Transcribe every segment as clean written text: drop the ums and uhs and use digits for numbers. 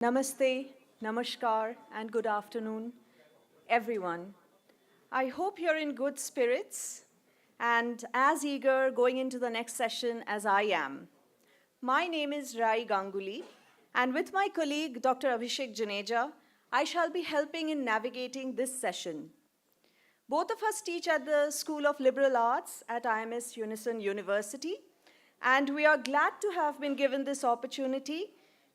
Namaste, Namaskar, and good afternoon, everyone. I hope you're in good spirits and as eager going into the next session as I am. My name is Rai Ganguly, and with my colleague Dr. Abhishek Janeja, I shall be helping in navigating this session. Both of us teach at the School of Liberal Arts at IMS Unison University, and we are glad to have been given this opportunity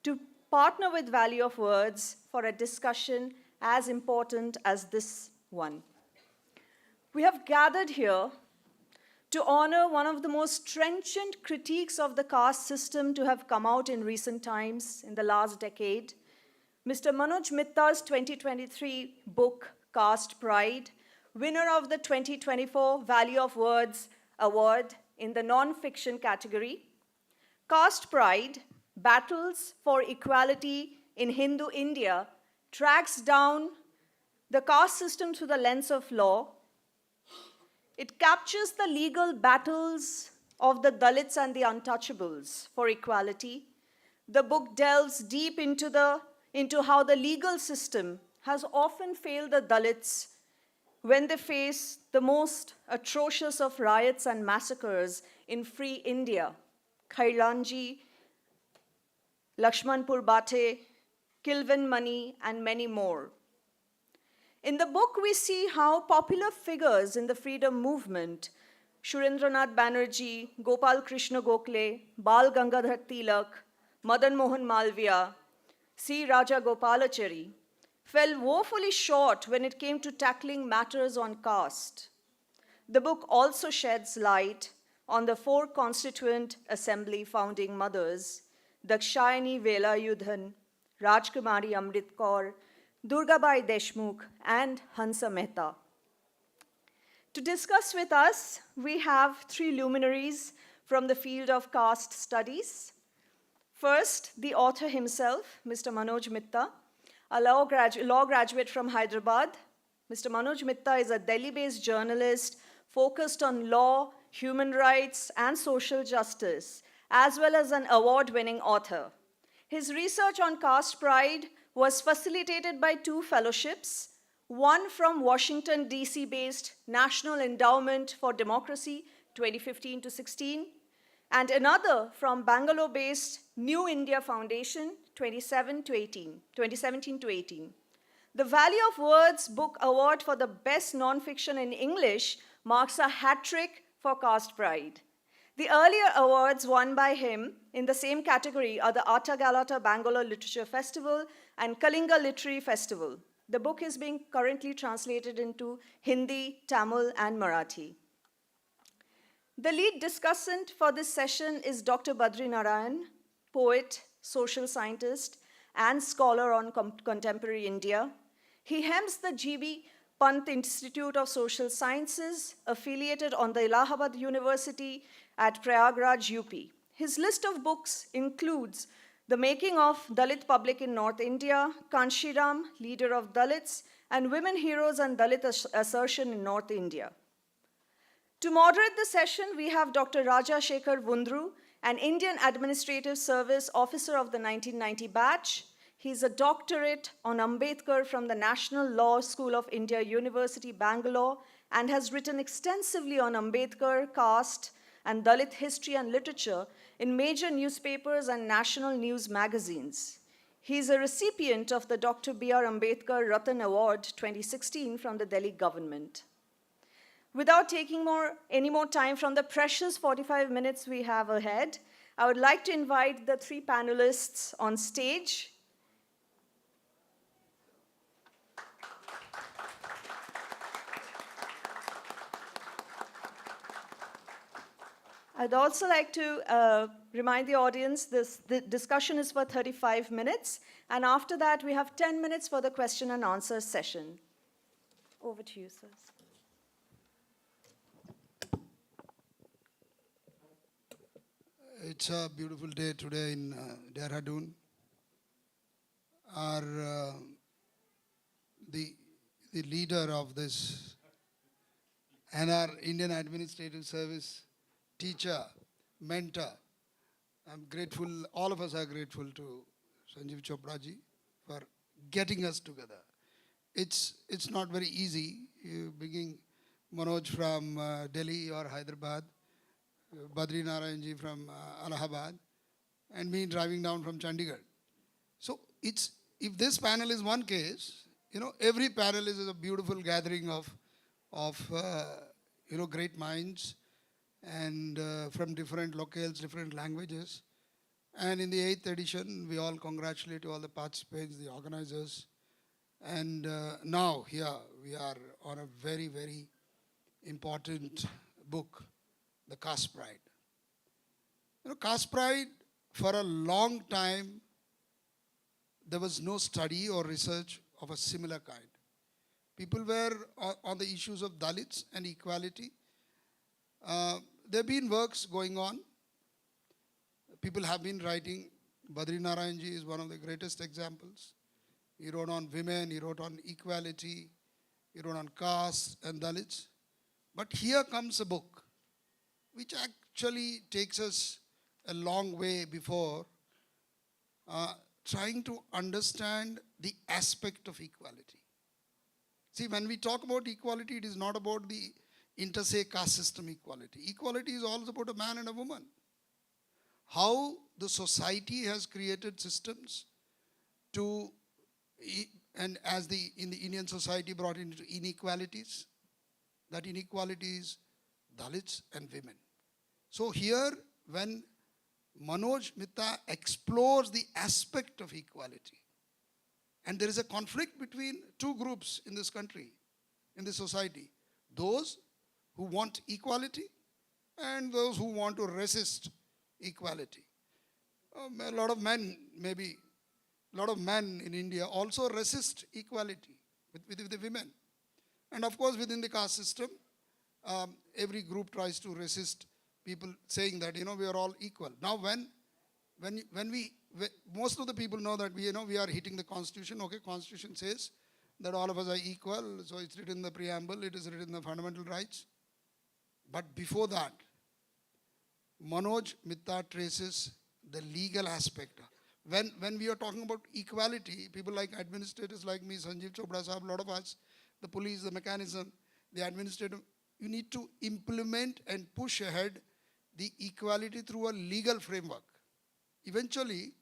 to partner with Value of Words for a discussion as important as this one. We have gathered here to honor one of the most trenchant critiques of the caste system to have come out in recent times, in the last decade, Mr. Manoj Mitta's 2023 book, Caste Pride, winner of the 2024 Value of Words Award in the non-fiction category. Caste Pride, Battles for Equality in Hindu India, tracks down the caste system through the lens of law. It captures the legal battles of the Dalits and the untouchables for equality. The book delves deep into how the legal system has often failed the Dalits when they face the most atrocious of riots and massacres in free India, Khairanji, Lakshmanpur Bate, Kilvan Mani, and many more. In the book, we see how popular figures in the freedom movement, Surendranath Banerjee, Gopal Krishna Gokhale, Bal Gangadhar Tilak, Madan Mohan Malviya, C. Raja Gopalachari, fell woefully short when it came to tackling matters on caste. The book also sheds light on the four Constituent Assembly founding mothers, Dakshayani Velayudhan, Rajkumari Amrit Kaur, Durgabai Deshmukh, and Hansa Mehta. To discuss with us, we have three luminaries from the field of caste studies. First, the author himself, Mr. Manoj Mitta, a law graduate from Hyderabad. Mr. Manoj Mitta is a Delhi-based journalist focused on law, human rights, and social justice, as well as an award-winning author. His research on caste pride was facilitated by two fellowships, one from Washington, D.C.-based National Endowment for Democracy, 2015 to 16, and another from Bangalore-based New India Foundation, 2017 to 18. The Value of Words Book Award for the Best Nonfiction in English marks a hat trick for caste pride. The earlier awards won by him in the same category are the Atta Galata Bangalore Literature Festival and Kalinga Literary Festival. The book is being currently translated into Hindi, Tamil, and Marathi. The lead discussant for this session is Dr. Badri Narayan, poet, social scientist, and scholar on contemporary India. He hems the G.B. Pant Institute of Social Sciences, affiliated on the Allahabad University at Prayagraj, UP. His list of books includes The Making of Dalit Public in North India, Kanshiram, Leader of Dalits, and Women Heroes and Dalit Assertion in North India. To moderate the session, we have Dr. Raja Shekhar Vundru, an Indian Administrative Service officer of the 1990 batch. He's a doctorate on Ambedkar from the National Law School of India, University, Bangalore, and has written extensively on Ambedkar, caste, and Dalit history and literature in major newspapers and national news magazines. He is a recipient of the Dr. B.R. Ambedkar Ratan Award 2016 from the Delhi government. Without taking any more time from the precious 45 minutes we have ahead, I would like to invite the three panelists on stage. I'd also like to remind the audience the discussion is for 35 minutes, and after that we have 10 minutes for the question and answer session. Over to you, sir. It's a beautiful day today in Dehradun. The leader of this and our Indian Administrative Service teacher, mentor, I'm grateful, all of us are grateful to Sanjeev Chopra ji for getting us together. It's not very easy bringing Manoj from Delhi or Hyderabad, Badri Narayanji from Allahabad, and me driving down from Chandigarh. So it's if this panel is one case, every panel is a beautiful gathering of great minds and from different locales, different languages. And in the 8th edition, we all congratulate all the participants, the organizers. And now here we are on a very, very important book, The Caste Pride. Caste Pride, for a long time, there was no study or research of a similar kind. People were on the issues of Dalits and equality. There have been works going on. People have been writing. Badri Narayanji is one of the greatest examples. He wrote on women, he wrote on equality, he wrote on caste and Dalits. But here comes a book which actually takes us a long way before trying to understand the aspect of equality. See, when we talk about equality, it is not about the inter-se caste system equality. Equality is also about a man and a woman. How the society has created systems to, and as in the Indian society brought into inequalities, that inequality is Dalits and women. So here, when Manoj Mitta explores the aspect of equality, and there is a conflict between two groups in this country, in this society, those who want equality and those who want to resist equality. A lot of men, maybe a lot of men in India also resist equality with the women. And of course, within the caste system, every group tries to resist people saying that, we are all equal. Now, when most of the people know that we are hitting the Constitution. Okay, Constitution says that all of us are equal, so it's written in the preamble, it is written in the fundamental rights. But before that, Manoj Mitta traces the legal aspect. When we are talking about equality, people like administrators like me, Sanjeev Chopra Sahab, a lot of us, the police, the mechanism, the administrative, you need to implement and push ahead the equality through a legal framework. Eventually,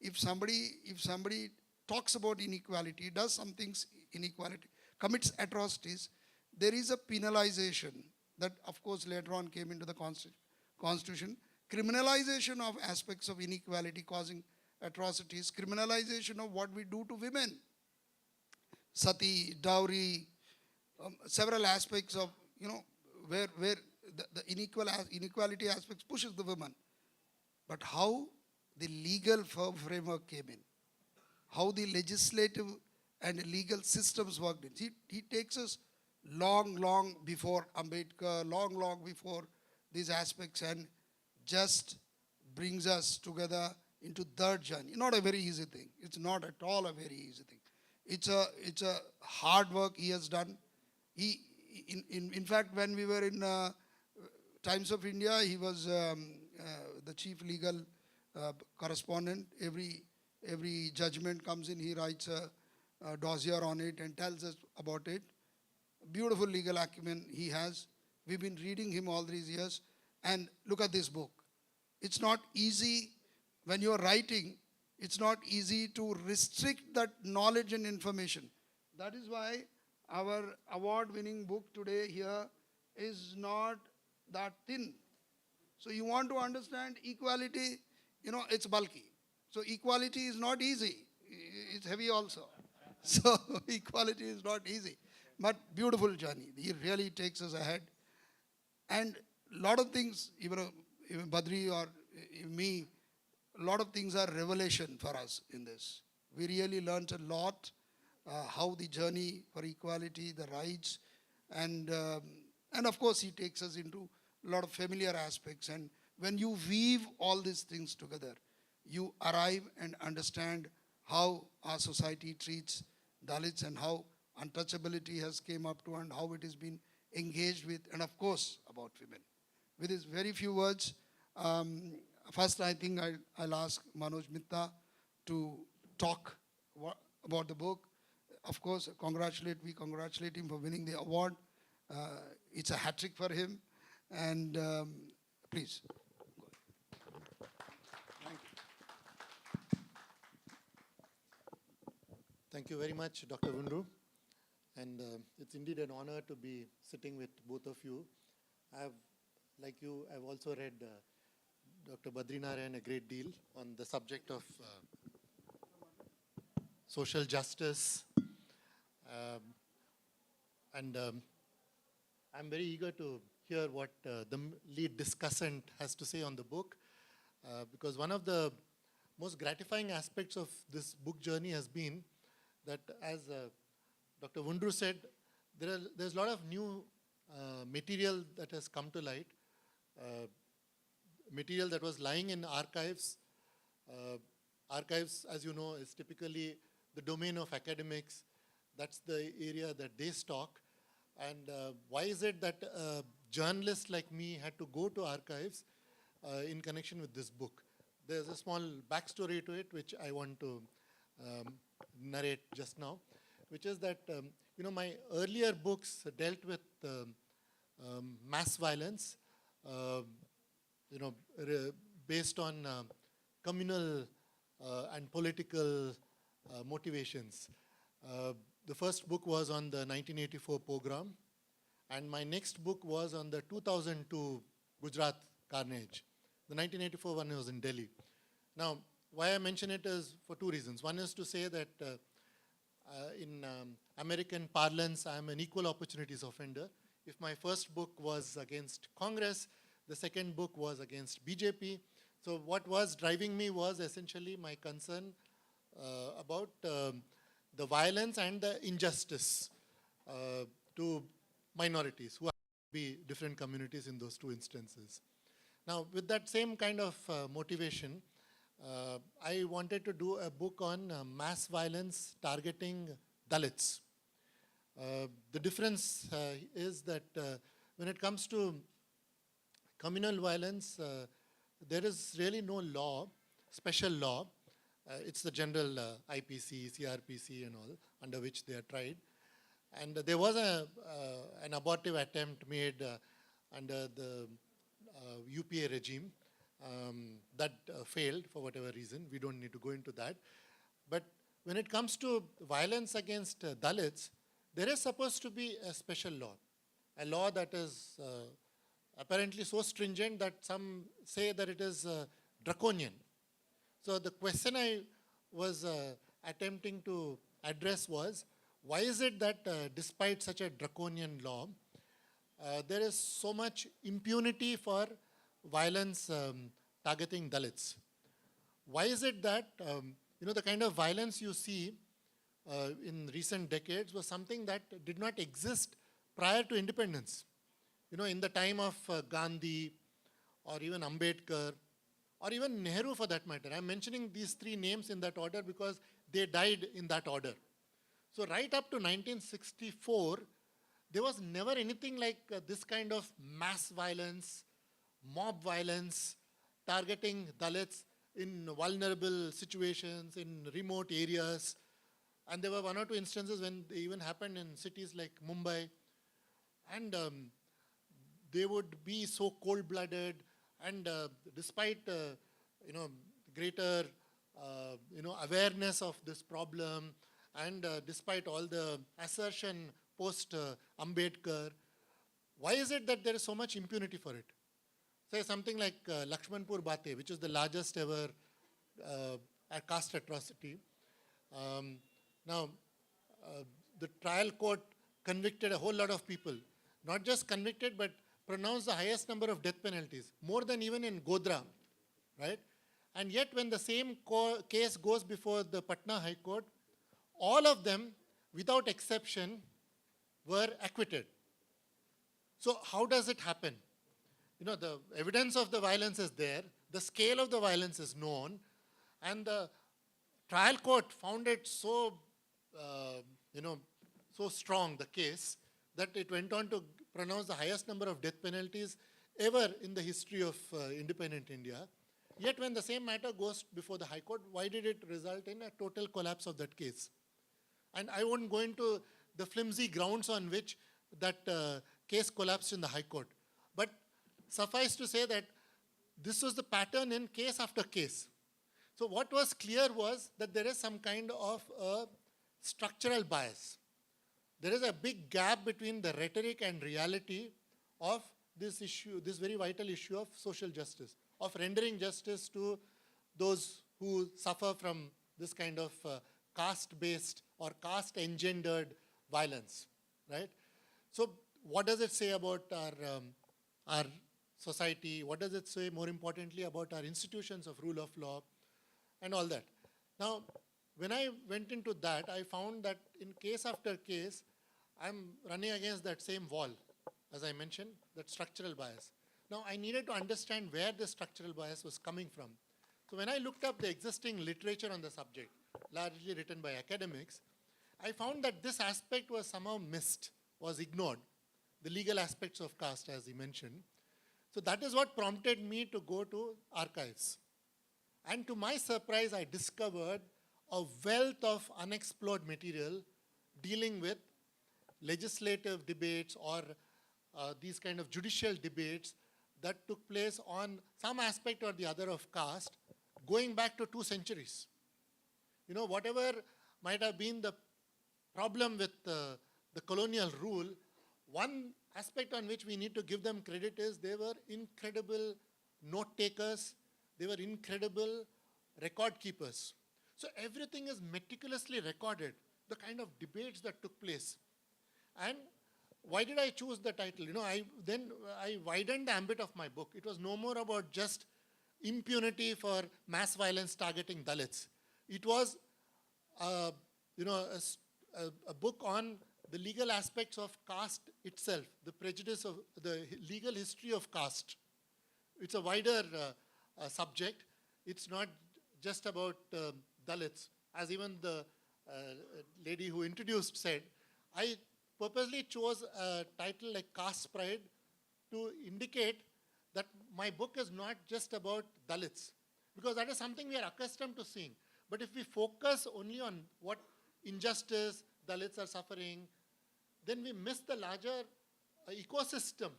if somebody talks about inequality, does some things inequality, commits atrocities, there is a penalization that, of course, later on came into the Constitution. Criminalization of aspects of inequality causing atrocities, criminalization of what we do to women, sati, dowry, several aspects of, where the inequality aspects pushes the woman. But how the legal framework came in, how the legislative and legal systems worked in. He takes us long before Ambedkar, long before these aspects, and just brings us together into third journey. Not a very easy thing. It's not at all a very easy thing. It's a hard work he has done. In fact, when we were in Times of India, he was the chief legal correspondent. Every judgment comes in, he writes a dossier on it and tells us about it. Beautiful legal acumen he has. We've been reading him all these years. And look at this book. It's not easy when you're writing, it's not easy to restrict that knowledge and information. That is why our award-winning book today here is not that thin. So you want to understand equality, it's bulky. So equality is not easy. It's heavy also. So equality is not easy. But beautiful journey. He really takes us ahead. And a lot of things, even Badri or me, a lot of things are revelation for us in this. We really learned a lot how the journey for equality, the rights, and of course he takes us into a lot of familiar aspects. And when you weave all these things together, you arrive and understand how our society treats Dalits and how untouchability has came up to and how it has been engaged with, and of course about women. With these very few words, first I think I'll ask Manoj Mitta to talk about the book. Of course, we congratulate him for winning the award. It's a hat trick for him. And please. Thank you. Thank you very much, Dr. Wunru. And it's indeed an honor to be sitting with both of you. Like you, I've also read Dr. Badrinarayan a great deal on the subject of social justice. And I'm very eager to hear what the lead discussant has to say on the book, because one of the most gratifying aspects of this book journey has been that, as Dr. Wunru said, there's a lot of new material that has come to light, material that was lying in archives. Archives, as you know, is typically the domain of academics. That's the area that they stock. And why is it that journalists like me had to go to archives in connection with this book? There's a small backstory to it, which I want to narrate just now, which is that, my earlier books dealt with mass violence, based on communal and political motivations. The first book was on the 1984 pogrom, and my next book was on the 2002 Gujarat carnage. The 1984 one was in Delhi. Now, why I mention it is for two reasons. One is to say that in American parlance, I am an equal opportunities offender. If my first book was against Congress, the second book was against BJP. So what was driving me was essentially my concern about the violence and the injustice to minorities who happen to be different communities in those two instances. Now, with that same kind of motivation, I wanted to do a book on mass violence targeting Dalits. The difference is that when it comes to communal violence, there is really no law, special law. It's the general IPC, CRPC and all, under which they are tried. And there was an abortive attempt made under the UPA regime that failed for whatever reason. We don't need to go into that. But when it comes to violence against Dalits, there is supposed to be a special law, a law that is apparently so stringent that some say that it is draconian. So the question I was attempting to address was, why is it that despite such a draconian law, there is so much impunity for violence targeting Dalits? Why is it that, the kind of violence you see in recent decades was something that did not exist prior to independence? In the time of Gandhi, or even Ambedkar, or even Nehru for that matter. I'm mentioning these three names in that order because they died in that order. So right up to 1964, there was never anything like this kind of mass violence, mob violence, targeting Dalits in vulnerable situations, in remote areas. And there were one or two instances when they even happened in cities like Mumbai. And they would be so cold-blooded, and despite greater awareness of this problem, and despite all the assertion post Ambedkar, why is it that there is so much impunity for it? Say something like Lakshmanpur Bate, which is the largest ever caste atrocity. Now, the trial court convicted a whole lot of people. Not just convicted, but pronounced the highest number of death penalties, more than even in Godhra, right? And yet when the same case goes before the Patna High Court, all of them, without exception, were acquitted. So how does it happen? The evidence of the violence is there, the scale of the violence is known, and the trial court found it so, so strong, the case, that it went on to pronounce the highest number of death penalties ever in the history of independent India. Yet when the same matter goes before the High Court, why did it result in a total collapse of that case? And I won't go into the flimsy grounds on which that case collapsed in the High Court. But suffice to say that this was the pattern in case after case. So what was clear was that there is some kind of a structural bias. There is a big gap between the rhetoric and reality of this issue, this very vital issue of social justice, of rendering justice to those who suffer from this kind of caste-based or caste-engendered violence, right? So what does it say about our society? What does it say, more importantly, about our institutions of rule of law and all that? Now, when I went into that, I found that in case after case, I'm running against that same wall, as I mentioned, that structural bias. Now, I needed to understand where the structural bias was coming from. So when I looked up the existing literature on the subject, largely written by academics, I found that this aspect was somehow missed, was ignored, the legal aspects of caste, as he mentioned. So that is what prompted me to go to archives. And to my surprise, I discovered a wealth of unexplored material dealing with legislative debates or these kind of judicial debates that took place on some aspect or the other of caste, going back to 2 centuries. You know, whatever might have been the problem with the colonial rule, one aspect on which we need to give them credit is they were incredible note takers, they were incredible record keepers. So everything is meticulously recorded, the kind of debates that took place. And why did I choose the title? You know, I widened the ambit of my book. It was no more about just impunity for mass violence targeting Dalits. It was, you know, a book on the legal aspects of caste itself, the prejudice of the legal history of caste. It's a wider subject. It's not just about Dalits. As even the lady who introduced said, I purposely chose a title like Caste Pride to indicate that my book is not just about Dalits, because that is something we are accustomed to seeing. But if we focus only on what injustice Dalits are suffering, then we miss the larger ecosystem,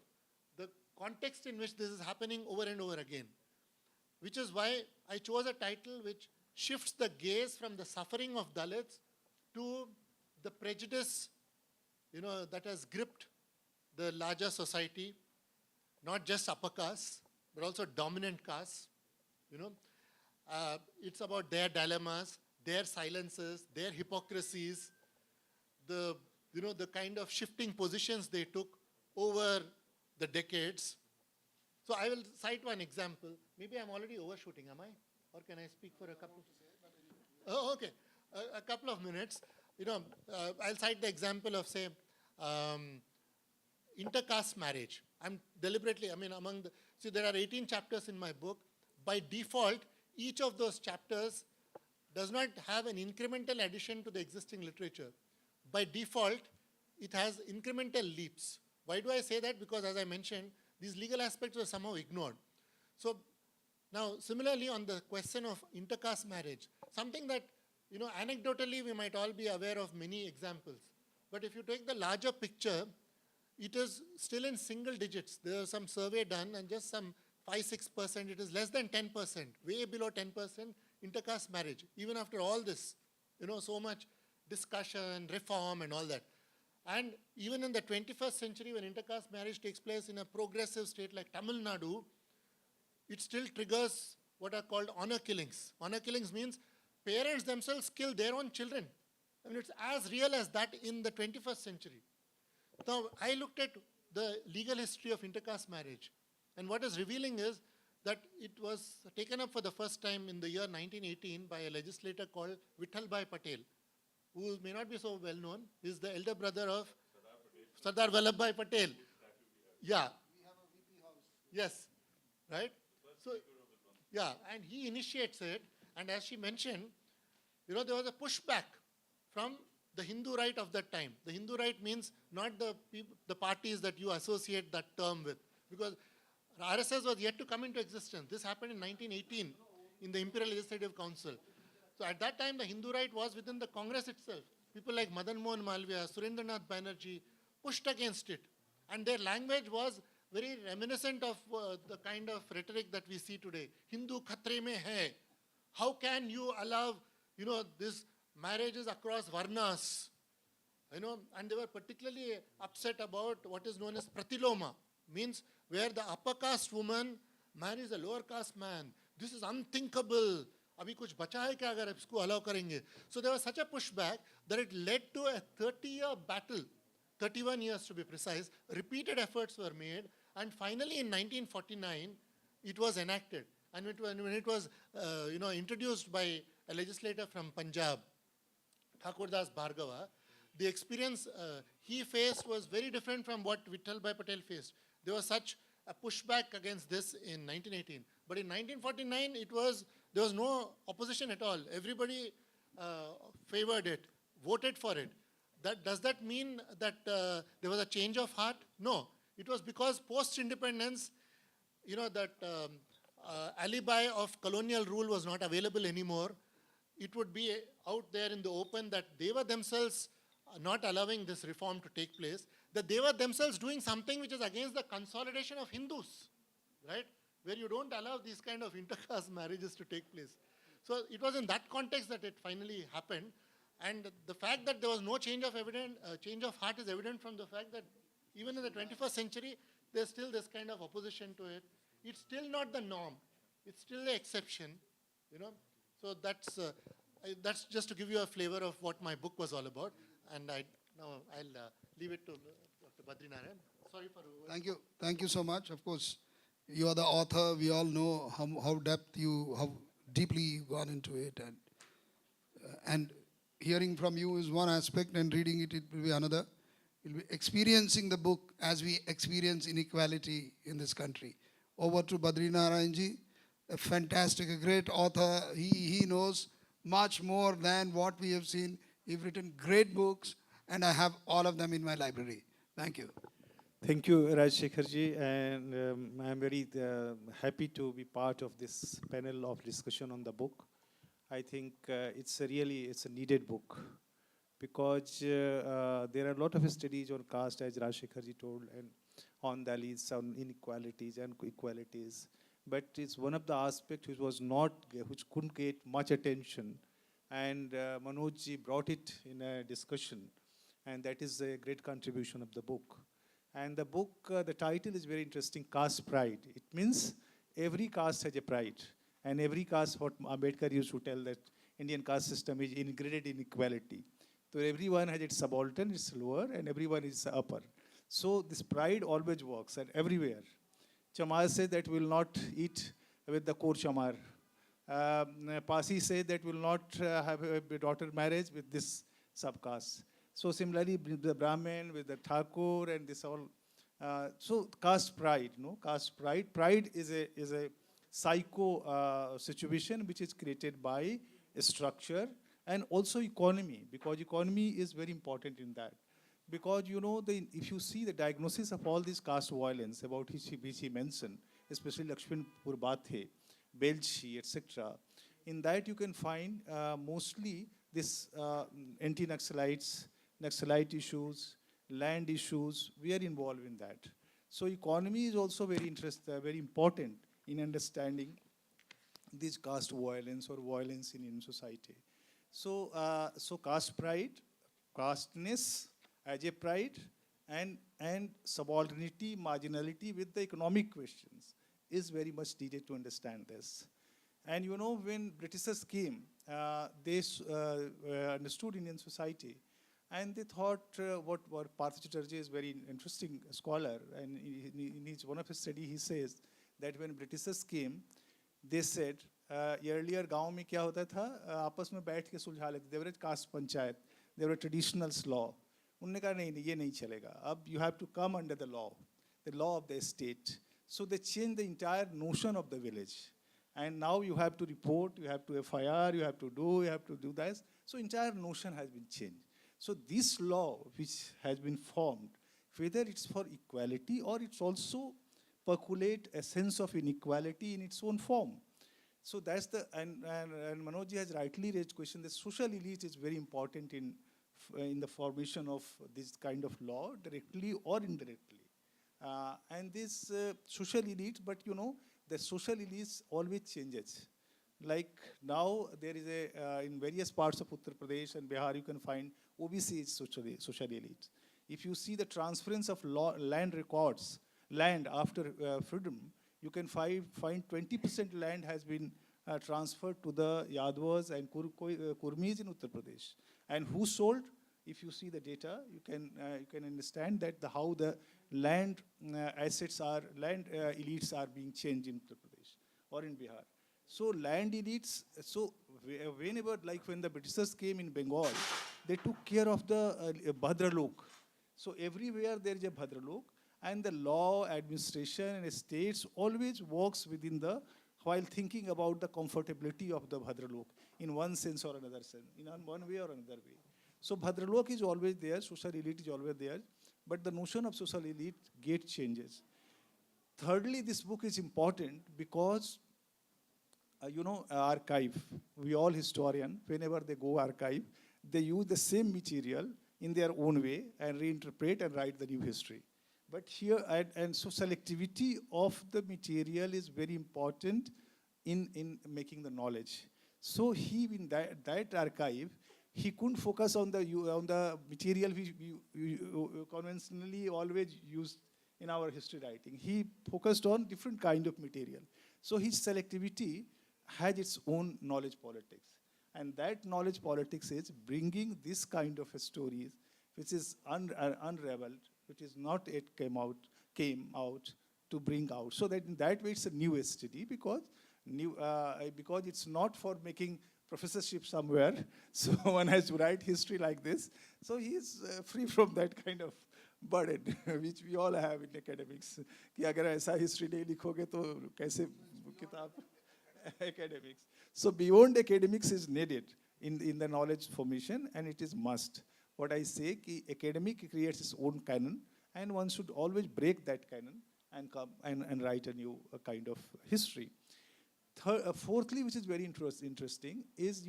the context in which this is happening over and over again. Which is why I chose a title which shifts the gaze from the suffering of Dalits to the prejudice, you know, that has gripped the larger society, not just upper caste, but also dominant caste, you know. It's about their dilemmas, their silences, their hypocrisies, the, you know, the kind of shifting positions they took over the decades. So I will cite one example. Maybe I'm already overshooting, am I? Or can I speak for a couple? Oh, okay. A couple of minutes. You know, I'll cite the example of, say, intercaste marriage. I'm deliberately, I mean, among the, see, there are 18 chapters in my book. By default, each of those chapters does not have an incremental addition to the existing literature. By default, it has incremental leaps. Why do I say that? Because as I mentioned, these legal aspects were somehow ignored. So now, similarly, on the question of intercaste marriage, something that, you know, anecdotally, we might all be aware of many examples. But if you take the larger picture, it is still in single digits. There was some survey done and just some 5-6%, it is less than 10%, way below 10% intercaste marriage, even after all this, you know, so much discussion, reform and all that. And even in the 21st century, when intercaste marriage takes place in a progressive state like Tamil Nadu, it still triggers what are called honor killings. Honor killings means parents themselves kill their own children. I mean, it's as real as that in the 21st century. Now, I looked at the legal history of intercaste marriage, and what is revealing is that it was taken up for the first time in the year 1918 by a legislator called Vithalbhai Patel, who may not be so well known. He is the elder brother of Sardar Vallabhbhai Patel. Yeah. Yes, right? So, yeah, and he initiates it, and as she mentioned, you know, there was a pushback from the Hindu right of that time. The Hindu right means not the parties that you associate that term with, because RSS was yet to come into existence. This happened in 1918 in the Imperial Legislative Council. So at that time, the Hindu right was within the Congress itself. People like Madan Mohan Malviya, Surendranath Banerjee pushed against it. And their language was very reminiscent of the kind of rhetoric that we see today. Hindu khatre mein hai. How can you allow, this marriages across varnas? And they were particularly upset about what is known as pratiloma, means where the upper caste woman marries a lower caste man. This is unthinkable. Abhi kuch bacha hai kya agar isko allow karenge? So there was such a pushback that it led to a 30-year battle, 31 years to be precise. Repeated efforts were made, and finally in 1949, it was enacted. And when it was introduced by a legislator from Punjab, Thakurdas Bhargava, the experience he faced was very different from what Vittal Bhai Patel faced. There was such a pushback against this in 1918. But in 1949, there was no opposition at all. Everybody favored it, voted for it. Does that mean that there was a change of heart? No. It was because post-independence, that alibi of colonial rule was not available anymore. It would be out there in the open that they were themselves not allowing this reform to take place, that they were themselves doing something which is against the consolidation of Hindus, right? Where you don't allow these kind of intercaste marriages to take place. So it was in that context that it finally happened. And the fact that there was no change of heart is evident from the fact that even in the 21st century, there's still this kind of opposition to it. It's still not the norm. It's still the exception, So that's just to give you a flavor of what my book was all about. And I'll leave it to Dr. Badrinarayan. Sorry for... Thank you so much. Of course, you are the author. We all know how deeply you've gone into it. And hearing from you is one aspect, and reading it will be another. We'll be experiencing the book as we experience inequality in this country. Over to Badrinarayanji, a fantastic, a great author. He knows much more than what we have seen. He's written great books, and I have all of them in my library. Thank you. Thank you, Rajshekharji, and I'm very happy to be part of this panel of discussion on the book. I think it's a needed book, because there are a lot of studies on caste, as Rajshekharji told, and on Dalits, on inequalities and equalities. But it's one of the aspects which couldn't get much attention. And Manojji brought it in a discussion, and that is a great contribution of the book. And the book, the title is very interesting, Caste Pride. It means every caste has a pride. And every caste, what Ambedkar used to tell, that Indian caste system is integrated inequality. So everyone has its subaltern, its lower, and everyone is upper. So this pride always works, and everywhere. Chamar says that we will not eat with the core Chamar. Pasi said that will not have a daughter marriage with this subcaste. So similarly, the Brahmin with the Thakur and this all. So caste pride, caste pride. Pride is a psycho situation which is created by a structure and also economy, because economy is very important in that. Because if you see the diagnosis of all this caste violence about which he mentioned, especially Lakshminpur Bathe, Belchi, etc. In that you can find mostly this anti-Naxalites, Naxalite issues, land issues, we are involved in that. So economy is also very important in understanding this caste violence or violence in society. So, caste pride, casteness as a pride, and subordinity, marginality with the economic questions is very much needed to understand this. And when Britishers came, they understood Indian society, and they thought what Partha Chatterjee is very interesting scholar, and in one of his studies he says that when Britishers came, they said earlier गांव में क्या होता था, आपस में बैठ के सुलझा लेते, there was caste panchayat, there was traditional law. उन्होंने कहा नहीं ये नहीं चलेगा, अब you have to come under the law of the state. So they changed the entire notion of the village. And now you have to report, you have to FIR, you have to do this. So entire notion has been changed. So this law which has been formed, whether it's for equality or it's also percolate a sense of inequality in its own form. So that's and Manoj ji has rightly raised question. The social elite is very important in the formation of this kind of law, directly or indirectly. And this social elite, but the social elite always changes. Like now there is in various parts of Uttar Pradesh and Bihar, you can find OBC is social elite. If you see the transference of land records, land after freedom, you can find 20% land has been transferred to the Yadvas and Kurmis in Uttar Pradesh. And who sold? If you see the data, you can understand that how the land elites are being changed in Uttar Pradesh or in Bihar. So land elites, so whenever, like when the Britishers came in Bengal, they took care of the Bhadralok. So everywhere there is a Bhadralok, and the law, administration, and states always works within while thinking about the comfortability of the Bhadralok in one sense or another sense, in one way or another way. So Bhadralok is always there, social elite is always there, but the notion of social elite gate changes. Thirdly, this book is important because archive. We all historian, whenever they go archive, they use the same material in their own way and reinterpret and write the new history. But here, and so selectivity of the material is very important in making the knowledge. So he, in that archive, he couldn't focus on the material we conventionally always use in our history writing. He focused on different kind of material. So his selectivity has its own knowledge politics. And that knowledge politics is bringing this kind of stories, which is unraveled, which is not yet came out to bring out. So that in that way it's a new STD because it's not for making professorship somewhere. So one has to write history like this. So he is free from that kind of burden, which we all have in academics. कि अगर ऐसा history नहीं लिखोगे तो कैसे किताब academics. So beyond academics is needed in the knowledge formation, and it is must. What I say, कि academic creates its own canon, and one should always break that canon and come and write a new kind of history. Fourthly, which is very interesting, is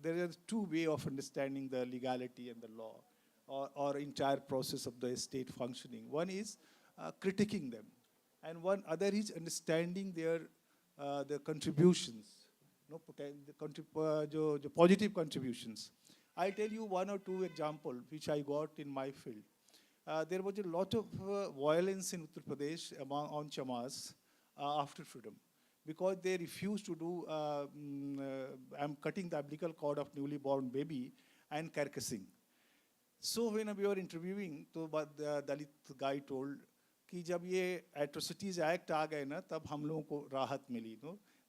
there are two ways of understanding the legality and the law, or entire process of the state functioning. One is critiquing them, and one other is understanding their the contributions, the positive contributions. I'll tell you one or two examples which I got in my field. There was a lot of violence in Uttar Pradesh on Chamas after freedom, because they refused to do, I'm cutting the umbilical cord of newly born baby and carcassing. So when we were interviewing, the Dalit guy told कि जब ये Atrocities Act आ गए ना, तब हम लोगों को राहत मिली.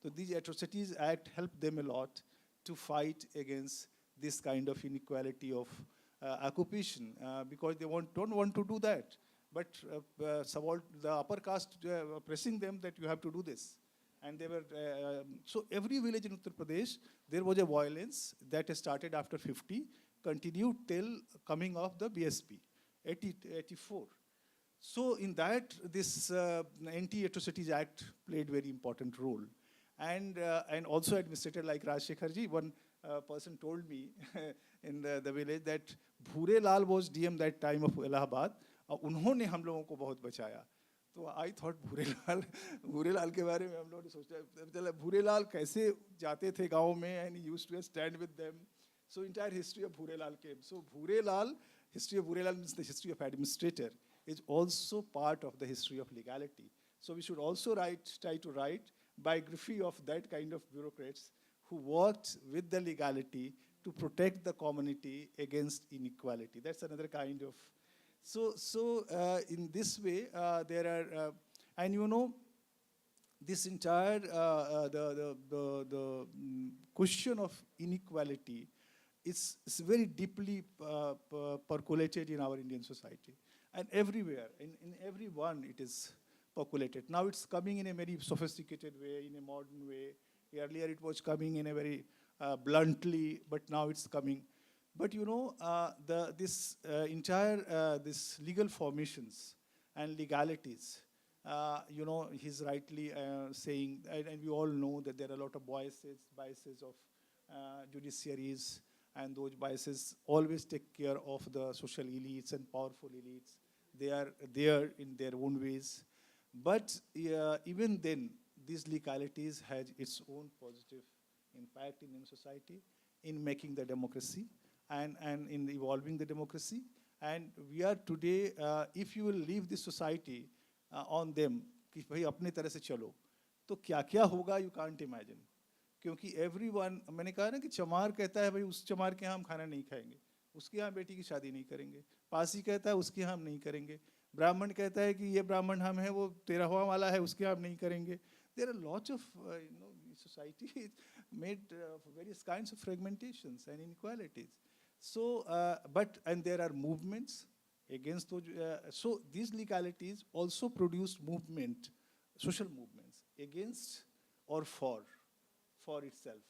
So these Atrocities Act helped them a lot to fight against this kind of inequality of occupation, because they don't want to do that. But the upper caste pressing them that you have to do this. And they were, so every village in Uttar Pradesh, there was a violence that started after 50, continued till coming of the BSP, 84. So in that, this Anti-Atrocities Act played very important role. And also administrator like Rajshekhar ji, one person told me in the village that Bhure Lal was DM that time of Allahabad, उन्होंने हम लोगों को बहुत बचाया. तो I thought भूरे लाल के बारे में हम लोगों ने सोचा, चला भूरे लाल कैसे जाते थे गाँव में, and used to stand with them. So entire history of Bhure Lal केम. सो भूरे लाल, history of Bhure Lal means the history of administrator, is also part of the history of legality. So we should also try to write biography of that kind of bureaucrats who worked with the legality to protect the community against inequality. That's another kind of. So in this way, there are, and this entire the question of inequality is very deeply percolated in our Indian society, and everywhere, in everyone, it is percolated. Now it's coming in a very sophisticated way, in a modern way. Earlier it was coming in a very bluntly, but now it's coming. But this entire this legal formations and legalities he's rightly saying, and we all know that there are a lot of biases of judiciaries, and those biases always take care of the social elites and powerful elites. They are there in their own ways. But even then, these legalities has its own positive impact in society, in making the democracy and in evolving the democracy. And we are today, if you will leave this society on them, कि भाई अपने तरह से चलो, तो क्या क्या होगा, you can't imagine. क्योंकि everyone, मैंने कहा ना कि चमार कहता है भाई उस चमार के यहाँ हम खाना नहीं खाएंगे, उसके यहाँ बेटी की शादी नहीं करेंगे, पासी कहता है उसके यहाँ हम नहीं करेंगे, ब्राह्मण कहता है कि ये ब्राह्मण हम है, वो 13वां वाला है, उसके यहाँ हम नहीं करेंगे. There are lots of society is made various kinds of fragmentations and inequalities. So, and there are movements against those. So these legalities also produce social movements against or for itself.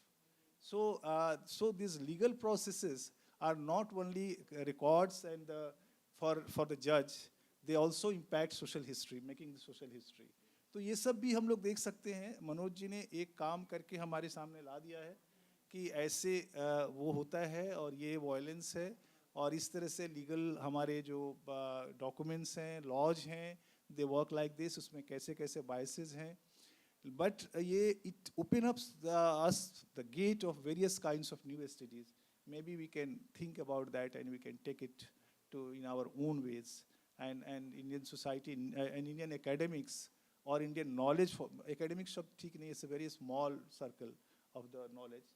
So these legal processes are not only records and for the judge, they also impact social history, making the social history. तो ये सब भी हम लोग देख सकते हैं. मनोज जी ने एक काम करके हमारे सामने ला दिया है कि ऐसे वो होता है और ये वायलेंस है, और इस तरह से लीगल हमारे जो डॉक्यूमेंट्स हैं, लॉज हैं, दे वर्क लाइक दिस, उसमें कैसे कैसे बायसेस हैं. बट ये it open up us the gate of various kinds of new STDs. Maybe we can think about that and we can take it to in our own ways. And Indian society and Indian academics or Indian knowledge, for academics शब्द ठीक नहीं, it's a very small circle of the knowledge.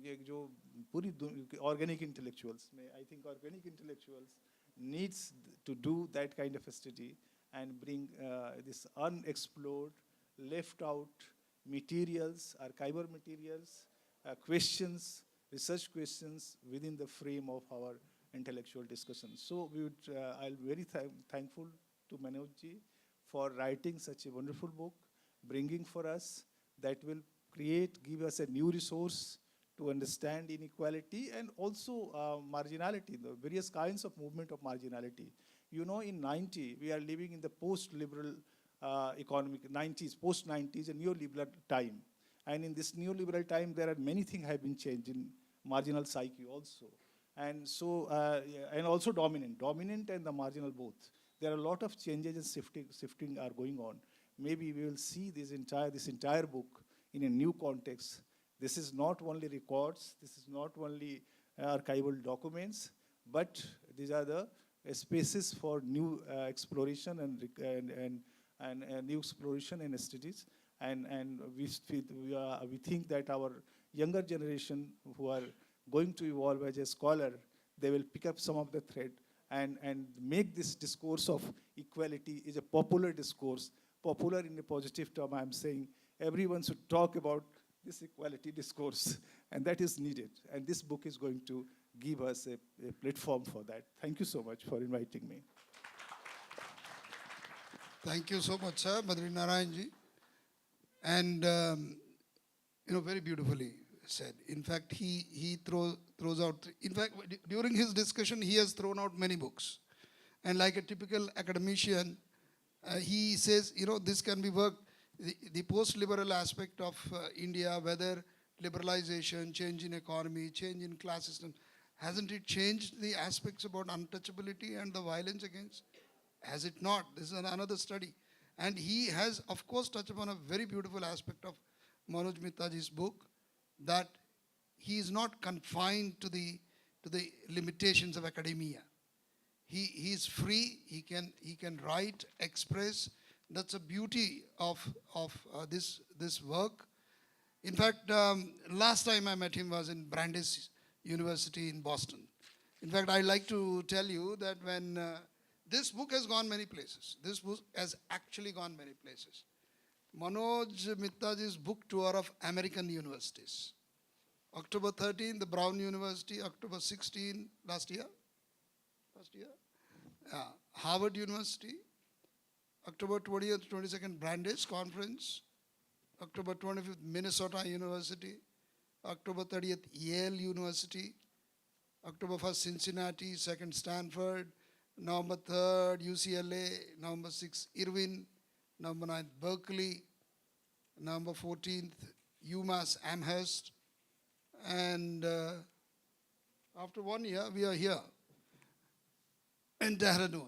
ये जो पूरी organic intellectuals में, I think organic intellectuals needs to do that kind of study and bring this unexplored, left out materials, archival materials, questions, research questions within the frame of our intellectual discussion. So we would, I'll be very thankful to Manoj ji for writing such a wonderful book, bringing for us that will give us a new resource to understand inequality and also marginality, the various kinds of movement of marginality. You know, in 90, we are living in the post-liberal economic 90s, post-90s, a neoliberal time. And in this neoliberal time, there are many things have been changed in marginal psyche also. And so, and also dominant and the marginal both. There are a lot of changes and shifting are going on. Maybe we will see this entire book in a new context. This is not only records, this is not only archival documents, but these are the spaces for new exploration and new exploration and studies. And we think that our younger generation who are going to evolve as a scholar, they will pick up some of the thread and make this discourse of equality is a popular discourse. Popular in a positive term, I'm saying everyone should talk about this equality discourse, and that is needed. And this book is going to give us a platform for that. Thank you so much for inviting me. Thank you so much, sir, Badri Narayan ji. And, very beautifully said. In fact, he throws out, in fact, during his discussion, he has thrown out many books. And like a typical academician, he says, this can be worked, the post-liberal aspect of India, whether liberalization, change in economy, change in class system, hasn't it changed the aspects about untouchability and the violence against? Has it not? This is another study. And he has, of course, touched upon a very beautiful aspect of Manoj Mittaji's book, that he is not confined to the limitations of academia. He is free, he can write, express. That's a beauty of this work. In fact, last time I met him was in Brandeis University in Boston. In fact, I like to tell you that when this book has gone many places. This book has actually gone many places. Manoj Mittaji's book tour of American universities. October 13, the Brown University. October 16, last year? Harvard University. October 20th, 22nd, Brandeis Conference. October 25th, Minnesota University. October 30th, Yale University. October 1st, Cincinnati. 2nd, Stanford. November 3rd, UCLA, November 6th, Irvine, November 9th, Berkeley, November 14th, UMass Amherst, and after 1 year, we are here in Dehradun.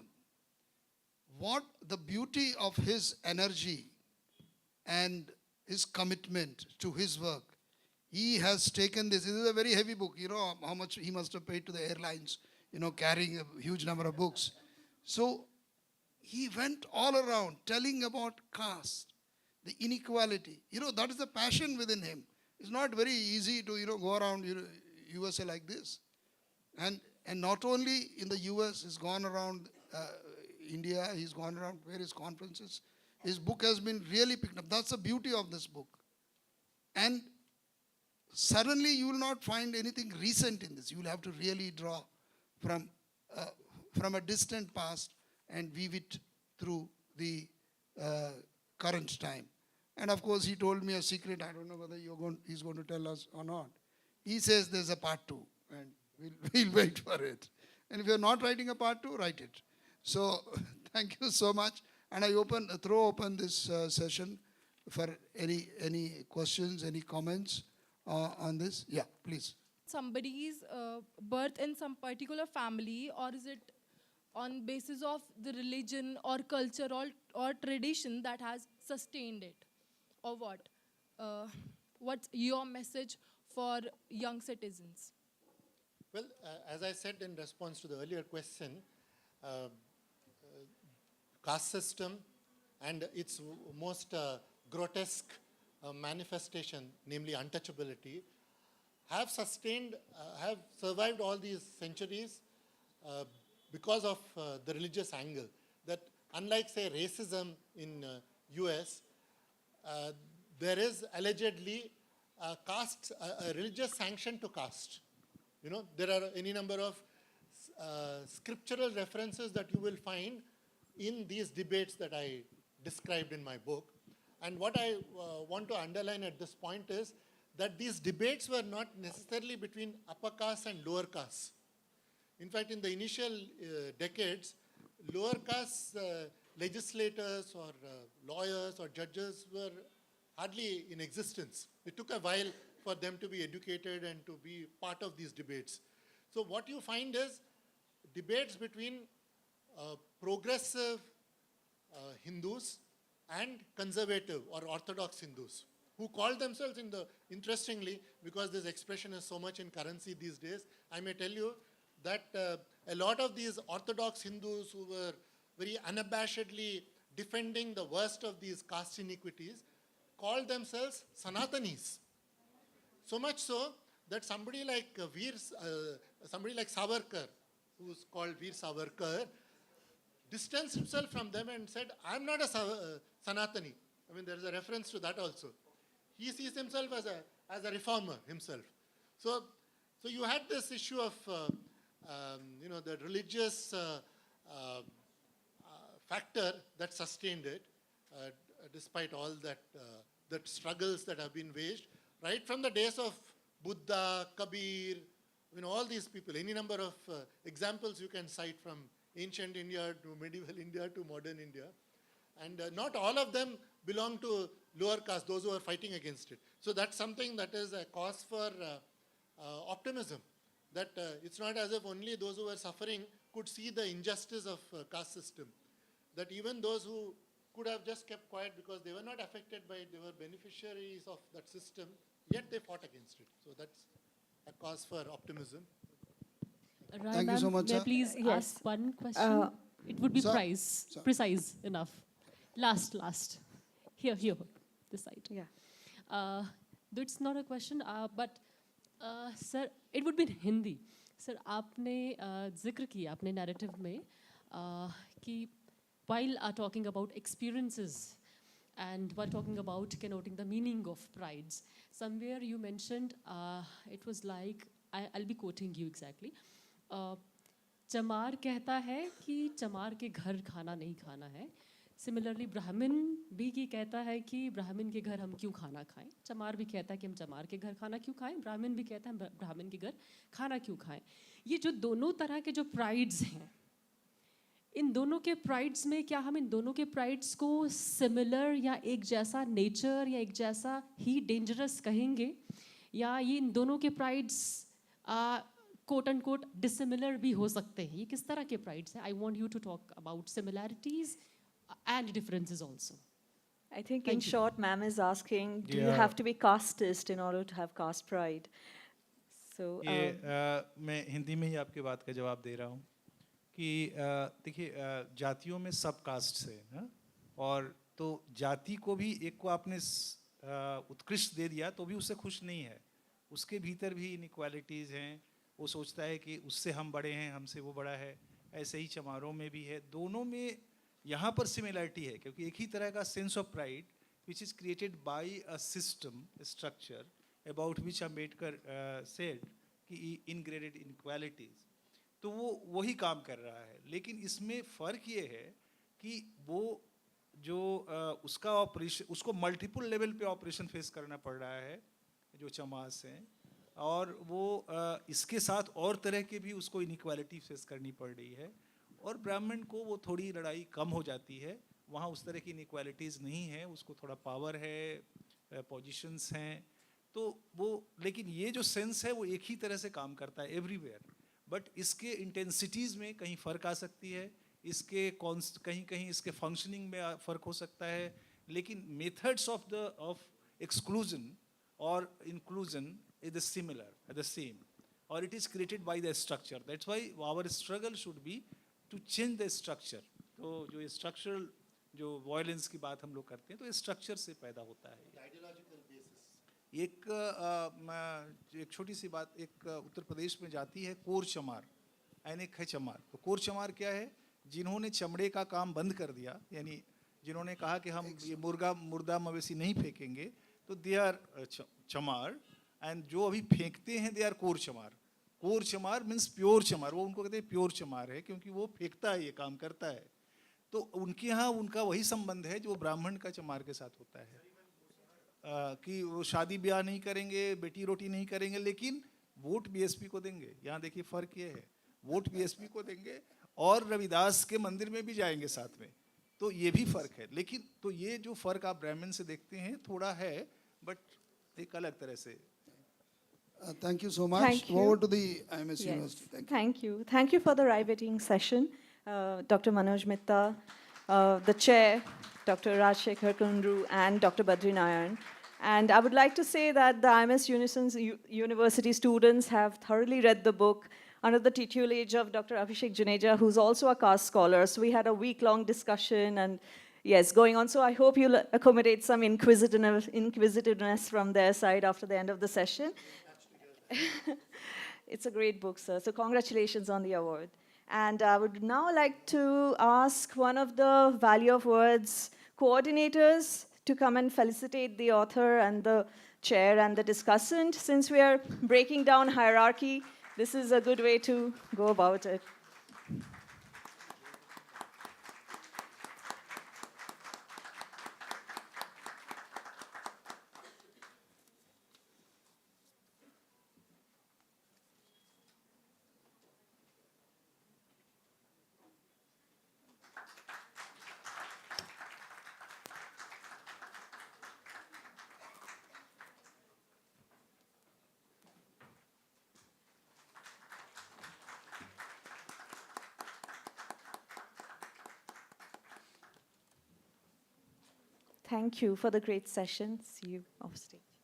What the beauty of his energy and his commitment to his work. He has taken this. This is a very heavy book. You know how much he must have paid to the airlines, carrying a huge number of books. So he went all around telling about caste, the inequality. That is the passion within him. It's not very easy to, go around USA like this. And not only in the US, he's gone around India, he's gone around various conferences. His book has been really picked up. That's the beauty of this book. And suddenly you will not find anything recent in this. You will have to really draw from a distant past and weave it through the current time. And of course, he told me a secret. I don't know whether he's going to tell us or not. He says there's a part 2, and we'll wait for it. And if you're not writing a part 2, write it. So thank you so much. And I throw open this session for any questions, any comments on this. Yeah, please. Somebody's birth in some particular family, or is it on basis of the religion or culture or tradition that has sustained it, or what? What's your message for young citizens? Well, as I said in response to the earlier question, caste system and its most grotesque manifestation, namely untouchability, have survived all these centuries because of the religious angle. That unlike, say, racism in US, there is allegedly a religious sanction to caste. There are any number of scriptural references that you will find in these debates that I described in my book. And what I want to underline at this point is that these debates were not necessarily between upper caste and lower caste. In fact, in the initial decades, lower caste legislators or lawyers or judges were hardly in existence. It took a while for them to be educated and to be part of these debates. So what you find is debates between progressive Hindus and conservative or orthodox Hindus, who call themselves, interestingly, because this expression is so much in currency these days, I may tell you that a lot of these orthodox Hindus who were very unabashedly defending the worst of these caste iniquities called themselves Sanatanis. So much so that somebody like Savarkar, who's called Veer Savarkar, distanced himself from them and said, I'm not a Sanatani. I mean, there's a reference to that also. He sees himself as a reformer himself. So you had this issue of, the religious factor that sustained it, despite all that struggles that have been waged, right from the days of Buddha, Kabir, all these people, any number of examples you can cite from ancient India to medieval India to modern India. And not all of them belong to lower caste, those who are fighting against it. So that's something that is a cause for optimism, that it's not as if only those who were suffering could see the injustice of caste system, that even those who could have just kept quiet because they were not affected by it, they were beneficiaries of that system, yet they fought against it. So that's a cause for optimism. Rai Thank you so ma'am, much, may I sir. please Yes. ask one question? It would be Sir. precise enough. Last. Here, this side. Yeah. Though it's not a question, but sir, it would be in Hindi. Sir, आपने जिक्र किया अपने narrative में कि while talking about experiences and while talking about connoting the meaning of prides, somewhere you mentioned it was like, I'll be quoting you exactly. चमार कहता है कि चमार के घर खाना नहीं खाना है. सिमिलरली ब्राह्मण भी ये कहता है कि ब्राह्मण के घर हम क्यों खाना खाएं. चमार भी कहता है कि हम चमार के घर खाना क्यों खाएं. ब्राह्मण भी कहता है ब्राह्मण के घर खाना क्यों खाएं. ये जो दोनों तरह के जो प्राइड्स हैं, इन दोनों के प्राइड्स में क्या हम इन दोनों के प्राइड्स को सिमिलर या एक जैसा नेचर या एक जैसा ही डेंजरस कहेंगे, या ये इन दोनों के prides quote and quote dissimilar भी हो सकते हैं? ये किस तरह के प्राइड्स हैं? I want you to talk about similarities and differences also. I think in Thank you. short, ma'am is asking, do you Yeah. have to be casteist in order to have caste pride? So, ये मैं हिंदी में ही आपकी बात का जवाब दे रहा हूँ कि देखिए जातियों में सब कास्ट है ना, और तो जाति को भी एक को आपने उत्कृष्ट दे दिया तो भी उससे खुश नहीं है, उसके भीतर भी इनइक्वालिटीज़ हैं, वो सोचता है कि उससे हम बड़े हैं, हमसे वो बड़ा है. ऐसे ही चमारों में भी है. दोनों में यहाँ पर सिमिलरिटी है क्योंकि एक ही तरह का sense of pride which is created bye a system structure about which Ambedkar said कि इनग्रेडेड इनक्वालिटीज़, तो वो वही काम कर रहा है. लेकिन इसमें फ़र्क ये है कि वो जो उसका ऑपरेशन, उसको मल्टीपल लेवल पे ऑपरेशन फेस करना पड़ रहा है जो चमास हैं, और वो इसके साथ और तरह के भी उसको इनइक्वालिटी फेस करनी पड़ रही है. और ब्राह्मण को वो थोड़ी लड़ाई कम हो जाती है, वहाँ उस तरह की इनइक्वालिटीज़ नहीं है, उसको थोड़ा पावर है, पोजीशंस हैं, तो वो, लेकिन ये जो सेंस है वो एक ही तरह से काम करता है एवरीवेयर. बट इसके इंटेंसिटीज़ में कहीं फ़र्क आ सकती है, इसके कहीं कहीं इसके फंक्शनिंग में फ़र्क हो सकता है, लेकिन मेथड्स ऑफ एक्सक्लूजन और inclusion is similar the same, और it is created by the structure. That's why our struggle should be to change the structure. तो जो स्ट्रक्चरल जो वायलेंस की बात हम लोग करते हैं तो स्ट्रक्चर से पैदा होता है. एक छोटी सी बात, एक उत्तर प्रदेश में जाति है कोर चमार, एक है चमार. तो कोर चमार क्या है? जिन्होंने चमड़े का काम बंद कर दिया, यानी जिन्होंने कहा कि हम ये मुर्दा मवेशी नहीं फेंकेंगे, तो दे आर चमार. एंड जो अभी फेंकते हैं दे आर कोर चमार. कोर चमार मीन्स प्योर चमार, वो उनको कहते हैं प्योर चमार है क्योंकि वो फेंकता है, ये काम करता है. तो उनके यहाँ उनका वही संबंध है जो ब्राह्मण का चमार के साथ होता है, कि वो शादी ब्याह नहीं करेंगे, बेटी रोटी नहीं करेंगे, लेकिन वोट बीएसपी को देंगे. यहाँ देखिए फ़र्क ये है, वोट बीएसपी को देंगे और रविदास के मंदिर में भी जाएंगे साथ में. तो ये भी फ़र्क है. लेकिन तो ये जो फ़र्क आप ब्राह्मण से देखते हैं थोड़ा है, बट एक अलग तरह से. Thank you so much. Thank you. Over to the IMS yes, University. Thank you. thank you. Thank you for the riveting session, Dr. Manoj Mitta, the chair, Dr. Rajshekhar Kundru, and Dr. Badri Nayan. And I would like to say that the IMS University students have thoroughly read the book under the tutelage of Dr. Abhishek Juneja, who's also a caste scholar. So we had a week-long discussion and yes, going on. So I hope you'll accommodate some inquisitiveness from their side after the end of the session. It's a great book, sir. So congratulations on the award. And I would now like to ask one of the Value of Words coordinators to come and felicitate the author and the chair and the discussant. Since we are breaking down hierarchy, this is a good way to go about it. Thank you for the great session. See you off stage.